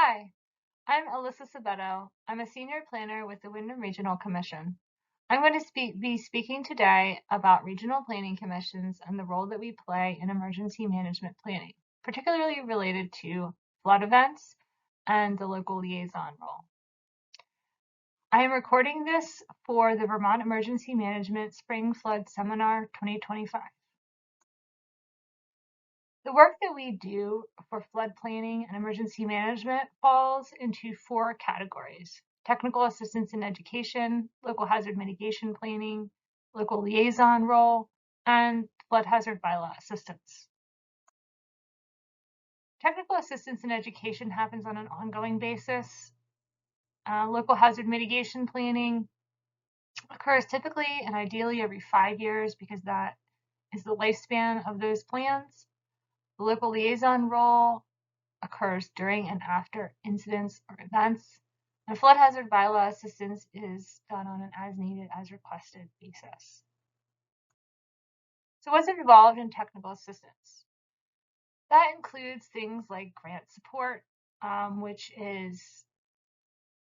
Hi, I'm Alyssa Sabetto. I'm a senior planner with the Wyndham Regional Commission. I'm going to be speaking today about regional planning commissions and the role that we play in emergency management planning, particularly related to flood events and the local liaison role. I am recording this for the Vermont Emergency Management Spring Flood Seminar 2025. The work that we do for flood planning and emergency management falls into four categories: technical assistance in education, local hazard mitigation planning, local liaison role, and flood hazard bylaw assistance. Technical assistance in education happens on an ongoing basis. Local hazard mitigation planning occurs typically and ideally every 5 years because that is the lifespan of those plans. The local liaison role occurs during and after incidents or events, and flood hazard bylaw assistance is done on an as needed, as requested basis. So what's involved in technical assistance? That includes things like grant support, which is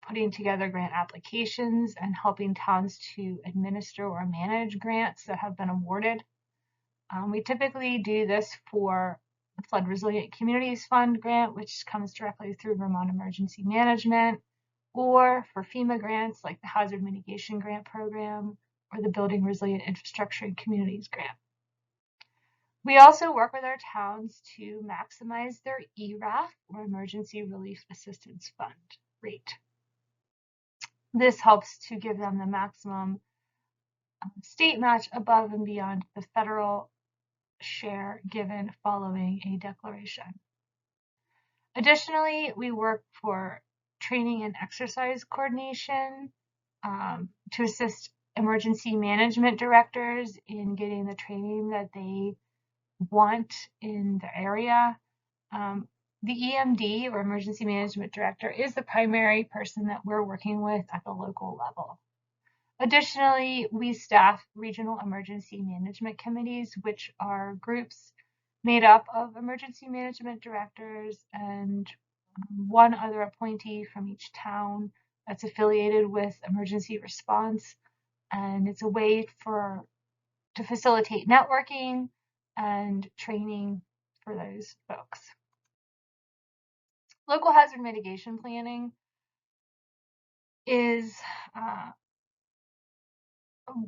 putting together grant applications and helping towns to administer or manage grants that have been awarded. We typically do this for the Flood Resilient Communities Fund grant, which comes directly through Vermont Emergency Management, or for FEMA grants like the Hazard Mitigation Grant Program or the Building Resilient Infrastructure and Communities Grant. We also work with our towns to maximize their ERAF, or Emergency Relief Assistance Fund, rate. This helps to give them the maximum state match above and beyond the federal share given following a declaration. Additionally, we work for training and exercise coordination to assist emergency management directors in getting the training that they want in the area. The EMD, or Emergency Management Director, is the primary person that we're working with at the local level. Additionally, we staff regional emergency management committees, which are groups made up of emergency management directors and one other appointee from each town that's affiliated with emergency response. And it's a way to facilitate networking and training for those folks. Local hazard mitigation planning is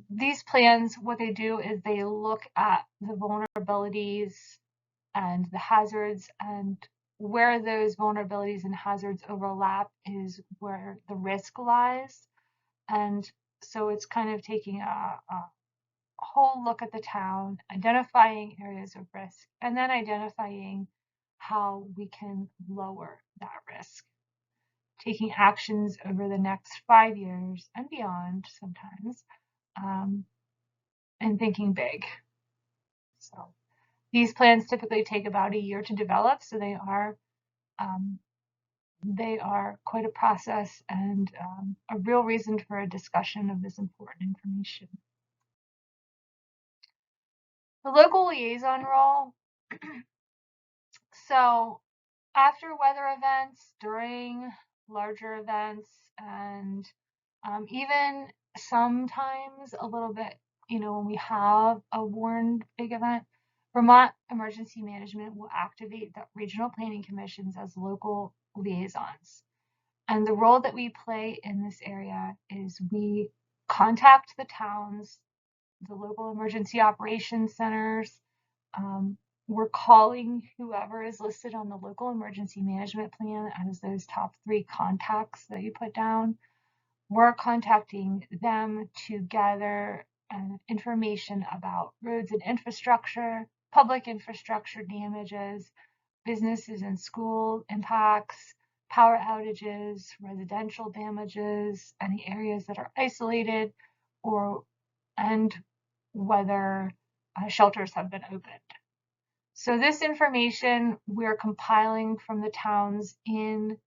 these plans, what they do is they look at the vulnerabilities and the hazards, and where those vulnerabilities and hazards overlap is where the risk lies. And so it's kind of taking a whole look at the town, identifying areas of risk, and then identifying how we can lower that risk, taking actions over the next 5 years and beyond sometimes, and thinking big. So these plans typically take about a year to develop, so they are quite a process and a real reason for a discussion of this important information. The local liaison role. So after weather events, during larger events, and even sometimes a little bit, when we have a warned big event, Vermont Emergency Management will activate the regional planning commissions as local liaisons. And the role that we play in this area is we contact the towns, the local emergency operations centers. We're calling whoever is listed on the local emergency management plan as those top 3 contacts that you put down. We're contacting them to gather information about roads and infrastructure, public infrastructure damages, businesses and school impacts, power outages, residential damages, any areas that are isolated, and whether shelters have been opened. So this information we're compiling from the towns in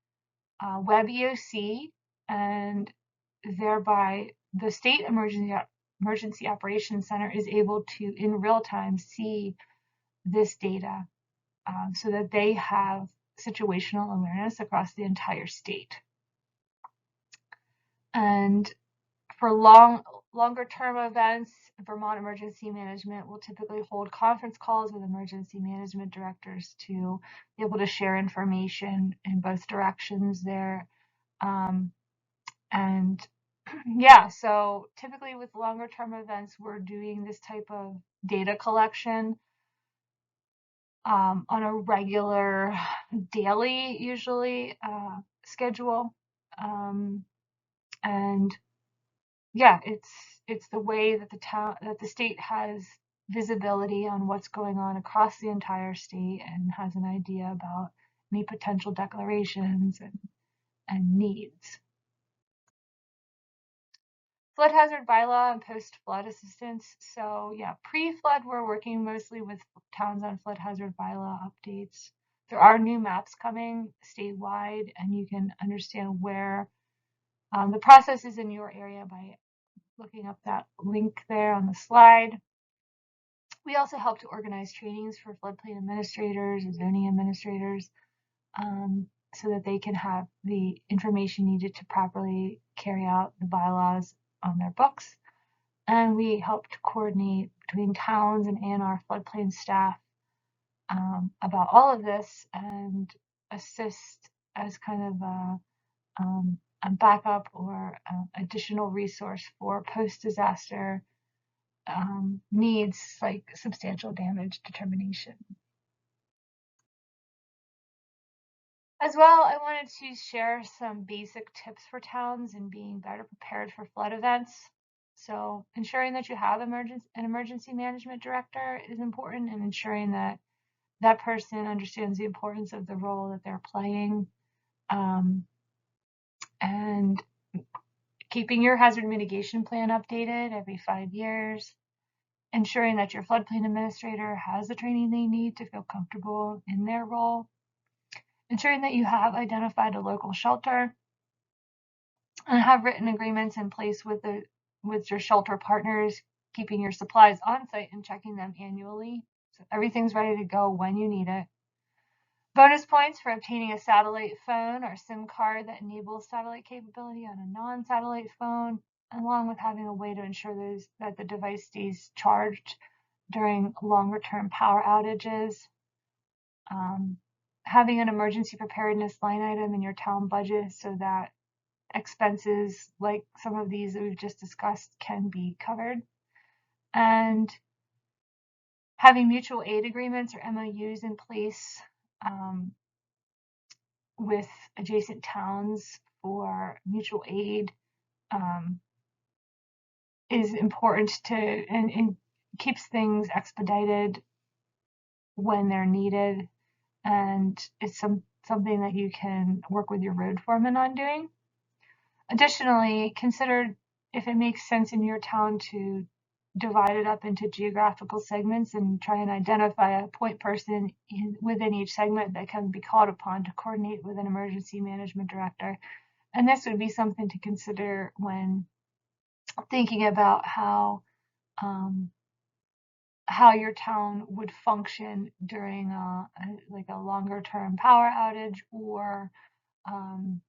Web EOC, and thereby the State Emergency Operations Center is able to, in real time, see this data so that they have situational awareness across the entire state. And for longer term events, Vermont Emergency Management will typically hold conference calls with emergency management directors to be able to share information in both directions there. And yeah, so typically with longer term events, we're doing this type of data collection on a regular daily, usually, schedule. And yeah, it's the way that the state has visibility on what's going on across the entire state and has an idea about any potential declarations and needs. Flood hazard bylaw and post-flood assistance. So yeah, pre-flood, we're working mostly with towns on flood hazard bylaw updates. There are new maps coming statewide, and you can understand where the process is in your area by looking up that link there on the slide. We also help to organize trainings for floodplain administrators and zoning administrators so that they can have the information needed to properly carry out the bylaws on their books. And we help to coordinate between towns and A&R floodplain staff about all of this and assist as kind of a backup or additional resource for post-disaster needs like substantial damage determination. As well, I wanted to share some basic tips for towns in being better prepared for flood events. So ensuring that you have an emergency management director is important, and ensuring that that person understands the importance of the role that they're playing, and keeping your hazard mitigation plan updated every 5 years, ensuring that your floodplain administrator has the training they need to feel comfortable in their role, ensuring that you have identified a local shelter and have written agreements in place with your shelter partners, keeping your supplies on site and checking them annually so everything's ready to go when you need it. Bonus points for obtaining a satellite phone or SIM card that enables satellite capability on a non-satellite phone, along with having a way to ensure that the device stays charged during longer-term power outages. Having an emergency preparedness line item in your town budget so that expenses like some of these that we've just discussed can be covered. And having mutual aid agreements or MOUs in place with adjacent towns for mutual aid is important and keeps things expedited when they're needed, and it's something that you can work with your road foreman on doing. Additionally, consider if it makes sense in your town to divide it up into geographical segments and try and identify a point person within each segment that can be called upon to coordinate with an emergency management director. And this would be something to consider when thinking about how your town would function during like a longer term power outage or an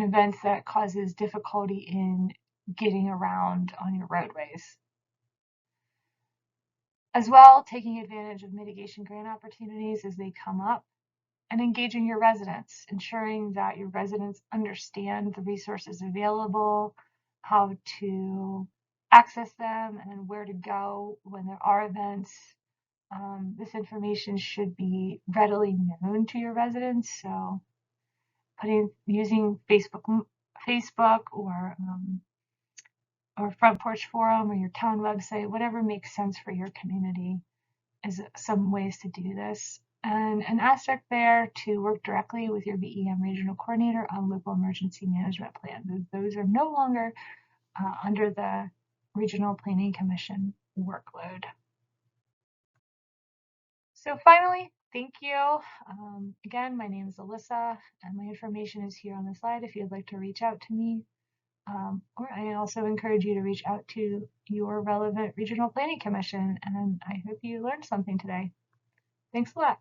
event that causes difficulty in getting around on your roadways. As well, taking advantage of mitigation grant opportunities as they come up, and engaging your residents, ensuring that your residents understand the resources available, how to access them, and where to go when there are events. This information should be readily known to your residents, so using Facebook or Front Porch Forum or your town website, whatever makes sense for your community, is some ways to do this. And an aspect there to work directly with your VEM regional coordinator on local emergency management plans. Those are no longer under the Regional Planning Commission workload. So finally, thank you. Again, my name is Alyssa, and my information is here on the slide if you'd like to reach out to me. Or I also encourage you to reach out to your relevant regional planning commission, and I hope you learned something today. Thanks a lot.